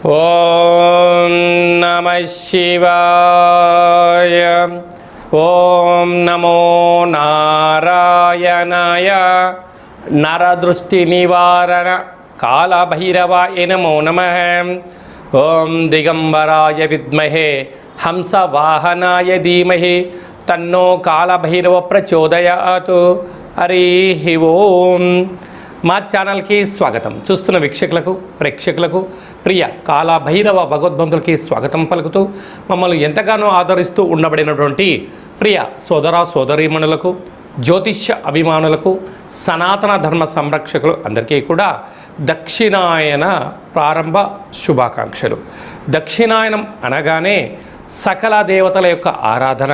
ఓం నమః శివాయ. ఓం నమో నారాయణాయ. నరదృష్టి నివారణ కాళభైరవాయ నమో నమః. ఓం దిగంబరాయ విద్మహే హంసవాహనాయ ధీమహి తన్నో కాళభైరవ ప్రచోదయాత్. హరి ఓం. మా ఛానల్కి స్వాగతం. చూస్తున్న వీక్షకులకు ప్రేక్షకులకు ప్రియ కాళభైరవ భగవద్బంధులకి స్వాగతం పలుకుతూ మమ్మల్ని ఎంతగానో ఆదరిస్తూ ఉండబడినటువంటి ప్రియ సోదర సోదరీమణులకు, జ్యోతిష్య అభిమానులకు, సనాతన ధర్మ సంరక్షకులు అందరికీ కూడా దక్షిణాయన ప్రారంభ శుభాకాంక్షలు. దక్షిణాయనం అనగానే సకల దేవతల యొక్క ఆరాధన,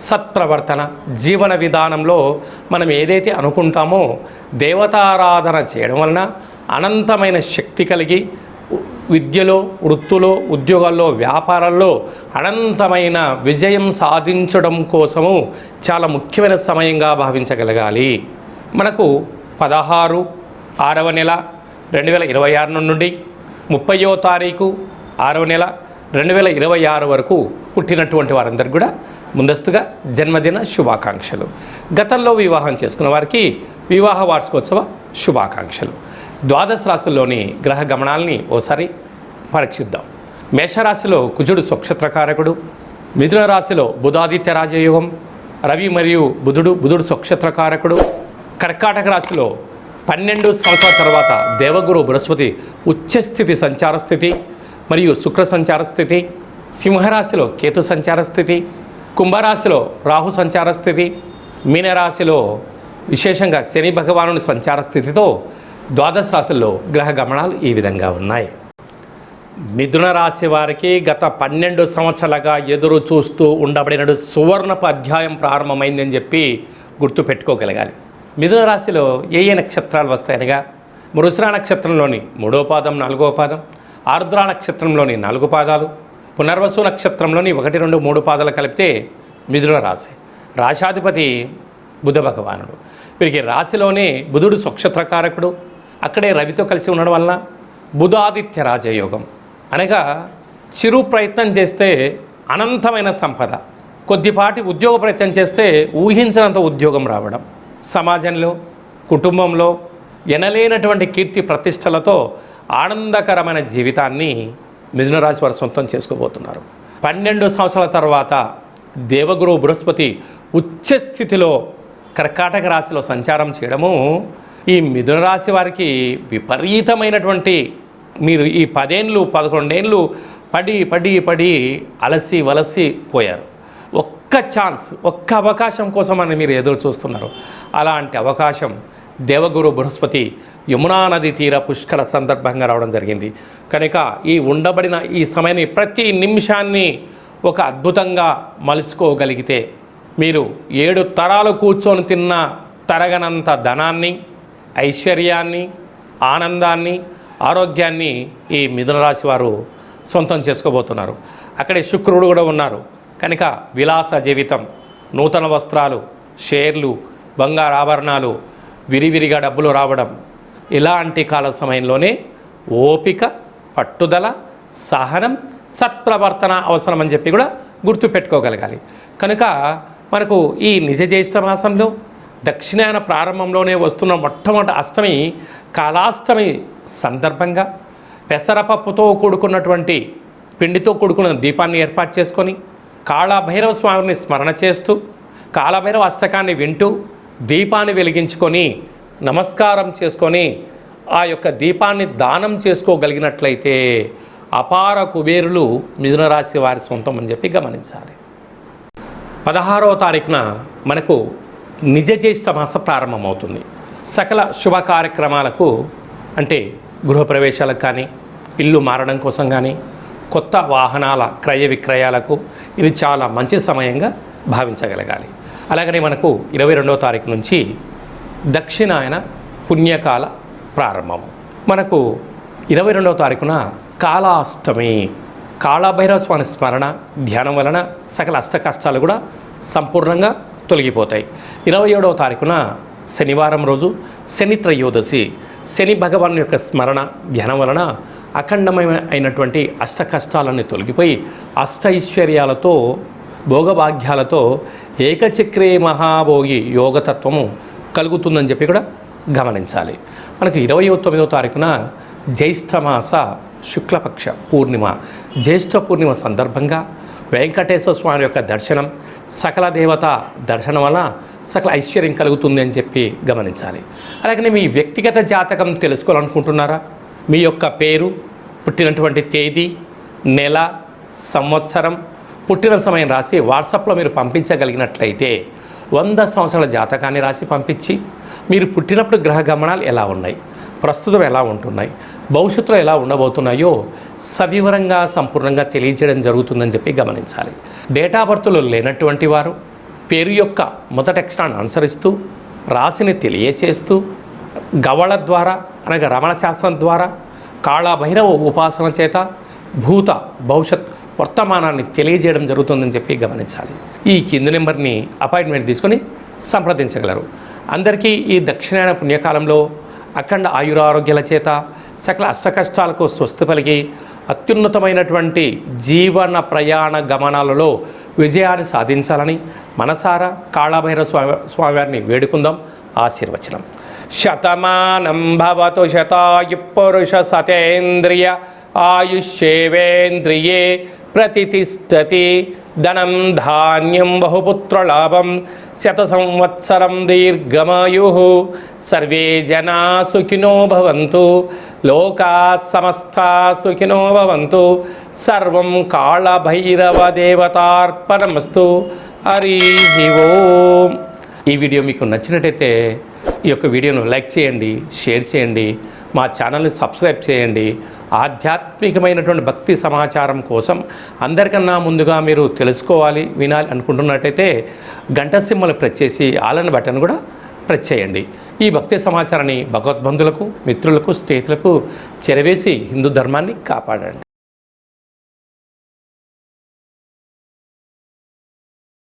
సత్ప్రవర్తన, జీవన విధానంలో మనం ఏదైతే అనుకుంటామో దేవతారాధన చేయడం వలన అనంతమైన శక్తి కలిగి విద్యలో, వృత్తులో, ఉద్యోగాల్లో, వ్యాపారాల్లో అనంతమైన విజయం సాధించడం కోసము చాలా ముఖ్యమైన సమయంగా భావించగలగాలి. మనకు 16/6వ నెల 2026 నుండి 30వ తారీఖు 6వ నెల 2026 వరకు పుట్టినటువంటి వారందరికీ కూడా ముందస్తుగా జన్మదిన శుభాకాంక్షలు. గతంలో వివాహం చేసుకున్న వారికి వివాహ వార్షికోత్సవ శుభాకాంక్షలు. ద్వాదశ రాశుల్లోని గ్రహ గమనాల్ని ఓసారి పరీక్షిద్దాం. మేషరాశిలో కుజుడు స్వక్షత్రకారకుడు, మిథున రాశిలో బుధాదిత్య రాజయోగం, రవి మరియు బుధుడు స్వక్షత్రకారకుడు, కర్కాటక రాశిలో 12 సంవత్సరాల తర్వాత దేవగురు బృహస్పతి ఉచ్చస్థితి సంచార స్థితి మరియు శుక్ర సంచార స్థితి, సింహరాశిలో కేతు సంచార స్థితి, కుంభరాశిలో రాహు సంచార స్థితి, మీనరాశిలో విశేషంగా శని భగవానుని సంచార స్థితితో ద్వాదశ రాశుల్లో గ్రహ గమనాలు ఈ విధంగా ఉన్నాయి. మిథున రాశి వారికి గత 12 సంవత్సరాలుగా ఎదురు చూస్తూ ఉండబడిన సువర్ణపు అధ్యాయం ప్రారంభమైందని చెప్పి గుర్తుపెట్టుకోగలగాలి. మిథున రాశిలో ఏ నక్షత్రాలు వస్తాయనగా మృగశిర నక్షత్రంలోని 3వ పాదం 4వ పాదం, ఆర్ద్ర నక్షత్రంలోని 4 పాదాలు, పునర్వసు నక్షత్రంలోని 1, 2, 3 పాదాలు కలిపితే మిథున రాశి. రాశాధిపతి బుధ భగవానుడు. వీరికి రాశిలోనే బుధుడు స్వక్షత్రకారకుడు, అక్కడే రవితో కలిసి ఉండడం వలన బుధాదిత్య రాజయోగం అనగా చిరు ప్రయత్నం చేస్తే అనంతమైన సంపద, కొద్దిపాటి ఉద్యోగ ప్రయత్నం చేస్తే ఊహించినంత ఉద్యోగం రావడం, సమాజంలో కుటుంబంలో ఎనలేనటువంటి కీర్తి ప్రతిష్టలతో ఆనందకరమైన జీవితాన్ని మిథున రాశి వారు సొంతం చేసుకోబోతున్నారు. 12 సంవత్సరాల తర్వాత దేవగురు బృహస్పతి ఉచ్చస్థితిలో కర్కాటక రాశిలో సంచారం చేయడము ఈ మిథున రాశి వారికి విపరీతమైనటువంటి, మీరు ఈ 10 ఏళ్ళు 11 ఏళ్ళు పడి అలసి వలసి పోయారు. ఒక్క ఛాన్స్, ఒక్క అవకాశం కోసం అని మీరు ఎదురు చూస్తున్నారు. అలాంటి అవకాశం దేవగురు బృహస్పతి యమునా నది తీర పుష్కర సందర్భంగా రావడం జరిగింది. కనుక ఈ ఉండబడిన ఈ సమయాన్ని ప్రతి నిమిషాన్ని ఒక అద్భుతంగా మలుచుకోగలిగితే మీరు 7 తరాలు కూర్చొని తిన్న తరగనంత ధనాన్ని, ఐశ్వర్యాన్ని, ఆనందాన్ని, ఆరోగ్యాన్ని ఈ మిథున రాశి వారు సొంతం చేసుకోబోతున్నారు. అక్కడే శుక్రుడు కూడా ఉన్నారు. కనుక విలాస జీవితం, నూతన వస్త్రాలు, షేర్లు, బంగారు ఆభరణాలు, విరివిరిగా డబ్బులు రావడం, ఇలాంటి కాల సమయంలోనే ఓపిక, పట్టుదల, సహనం, సత్ప్రవర్తన అవసరమని చెప్పి కూడా గుర్తుపెట్టుకోగలగాలి. కనుక మనకు ఈ నిజ జ్యేష్ఠ మాసంలో దక్షిణాయన ప్రారంభంలోనే వస్తున్న మొట్టమొదటి అష్టమి కాలాష్టమి సందర్భంగా పెసరపప్పుతో కూడుకున్నటువంటి పిండితో కూడుకున్న దీపాన్ని ఏర్పాటు చేసుకొని కాళభైరవ స్వామిని స్మరణ చేస్తూ కాళభైరవ అష్టకాన్ని వింటూ దీపాన్ని వెలిగించుకొని నమస్కారం చేసుకొని ఆ యొక్క దీపాన్ని దానం చేసుకోగలిగినట్లయితే అపార కుబేరులు మిథున రాశి వారి సొంతం అని చెప్పి గమనించాలి. 16వ తారీఖున మనకు నిజ జ్యేష్ఠ మాస ప్రారంభమవుతుంది. సకల శుభ కార్యక్రమాలకు, అంటే గృహప్రవేశాలకు కానీ, ఇల్లు మారడం కోసం కానీ, కొత్త వాహనాల క్రయ విక్రయాలకు ఇది చాలా మంచి సమయంగా భావించగలగాలి. అలాగనే మనకు 22వ తారీఖు నుంచి దక్షిణాయన పుణ్యకాల ప్రారంభము. మనకు 22వ తారీఖున కాళాష్టమి, కాళభైరవ స్వామి స్మరణ ధ్యానం వలన సకల అష్ట కష్టాలు కూడా సంపూర్ణంగా తొలగిపోతాయి. 27వ తారీఖున శనివారం రోజు శని త్రయోదశి, శని భగవాన్ యొక్క స్మరణ ధ్యానం వలన అఖండమైనటువంటి అష్ట కష్టాలన్నీ తొలగిపోయి అష్టైశ్వర్యాలతో భోగభాగ్యాలతో ఏకచక్రే మహాభోగి యోగతత్వము కలుగుతుందని చెప్పి కూడా గమనించాలి. మనకు 29వ తారీఖున జ్యేష్ఠమాస శుక్లపక్ష పూర్ణిమ, జ్యేష్ఠ పూర్ణిమ సందర్భంగా వెంకటేశ్వర స్వామి యొక్క దర్శనం, సకల దేవత దర్శనం వల్ల సకల ఐశ్వర్యం కలుగుతుంది అని చెప్పి గమనించాలి. అలాగే మీ వ్యక్తిగత జాతకం తెలుసుకోవాలనుకుంటున్నారా? మీ యొక్క పేరు, పుట్టినటువంటి తేదీ, నెల, సంవత్సరం, పుట్టిన సమయం రాసి వాట్సాప్లో మీరు పంపించగలిగినట్లయితే 100 సంవత్సరాల జాతకాన్ని రాసి పంపించి మీరు పుట్టినప్పుడు గ్రహ గమనాలు ఎలా ఉన్నాయి, ప్రస్తుతం ఎలా ఉంటున్నాయి, భవిష్యత్తులో ఎలా ఉండబోతున్నాయో సవివరంగా సంపూర్ణంగా తెలియజేయడం జరుగుతుందని చెప్పి గమనించాలి. డేటా బర్త్లో లేనటువంటి వారు పేరు యొక్క మొదటి అక్షరాన్ని అనుసరిస్తూ రాశిని తెలియచేస్తూ గవళ ద్వారా అనగా రమణ శాస్త్రం ద్వారా కాళభైరవ ఉపాసన చేత భూత భవిష్యత్ వర్తమానాన్ని తెలియజేయడం జరుగుతుందని చెప్పి గమనించాలి. ఈ కింది నెంబర్ని అపాయింట్మెంట్ తీసుకొని సంప్రదించగలరు. అందరికీ ఈ దక్షిణాయన పుణ్యకాలంలో అఖండ ఆయురారోగ్యాల చేత సకల అష్టకష్టాలకు స్వస్తి పలికి అత్యున్నతమైనటువంటి జీవన ప్రయాణ గమనాలలో విజయాన్ని సాధించాలని మనసారా కాళభైరవ స్వామివారిని వేడుకుందాం. ఆశీర్వచనం. శతమానం భవతు శతాయు పురుష సతేంద్రియ ఆయుష్యేవేంద్రియే ప్రతిష్టతి. ధనం ధాన్యం బహుపుత్రలాభం శత సంవత్సరం దీర్ఘమాయు. సర్వే జనా సుఖినో భవంతు. లోకా సమస్తా సుఖినో భవంతు. సర్వం కాళభైరవ దేవతార్పణమస్తు. హరి ఓం. ఈ వీడియో మీకు నచ్చినట్టయితే ఈ యొక్క వీడియోను లైక్ చేయండి, షేర్ చేయండి, మా ఛానల్ని సబ్స్క్రైబ్ చేయండి. ఆధ్యాత్మికమైనటువంటి భక్తి సమాచారం కోసం అందరికన్నా ముందుగా మీరు తెలుసుకోవాలి, వినాలి అనుకుంటున్నట్టయితే గంట సింబల్ ప్రెస్ చేసి ఆలన బటన్ కూడా ప్రెస్ చేయండి. ఈ భక్తి సమాచారాన్ని భగవద్బంధులకు, మిత్రులకు, స్నేహితులకు చేరవేసి హిందూ ధర్మాన్ని కాపాడండి.